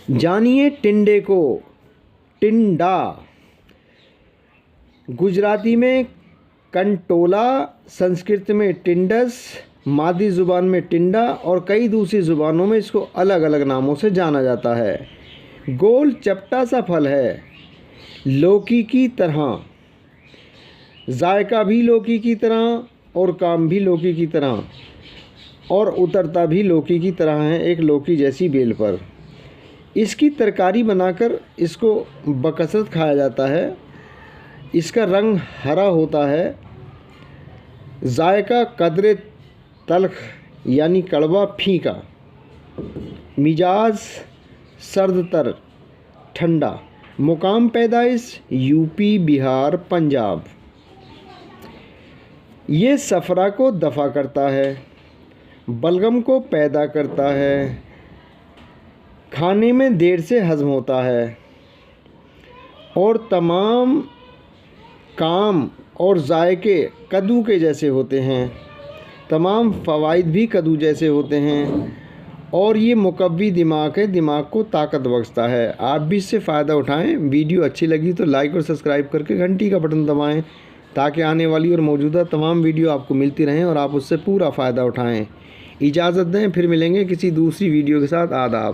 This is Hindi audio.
जानिए टिंडे को। टिंडा गुजराती में कंटोला, संस्कृत में टिंडस, मादी ज़ुबान में टिंडा और कई दूसरी ज़ुबानों में इसको अलग अलग नामों से जाना जाता है। गोल चपटा सा फल है, लौकी की तरह, जायका भी लौकी की तरह और काम भी लौकी की तरह और उतरता भी लौकी की तरह है, एक लौकी जैसी बेल पर। इसकी तरकारी बनाकर इसको बकसरत खाया जाता है। इसका रंग हरा होता है। जायका कदरे तल्ख यानी कड़वा फीका, मिजाज सर्दतर ठंडा, मुकाम पैदाइश यूपी, बिहार, पंजाब। ये सफ़रा को दफ़ा करता है, बलगम को पैदा करता है, खाने में देर से हज़म होता है और तमाम काम और जायके कद्दू के जैसे होते हैं। तमाम फ़वाइद भी कद्दू जैसे होते हैं और ये मुकव्वी दिमाग है, दिमाग को ताकत बख्शता है। आप भी इससे फ़ायदा उठाएं। वीडियो अच्छी लगी तो लाइक और सब्सक्राइब करके घंटी का बटन दबाएं ताकि आने वाली और मौजूदा तमाम वीडियो आपको मिलती रहें और आप उससे पूरा फ़ायदा उठाएं। इजाज़त दें, फिर मिलेंगे किसी दूसरी वीडियो के साथ। आदाब।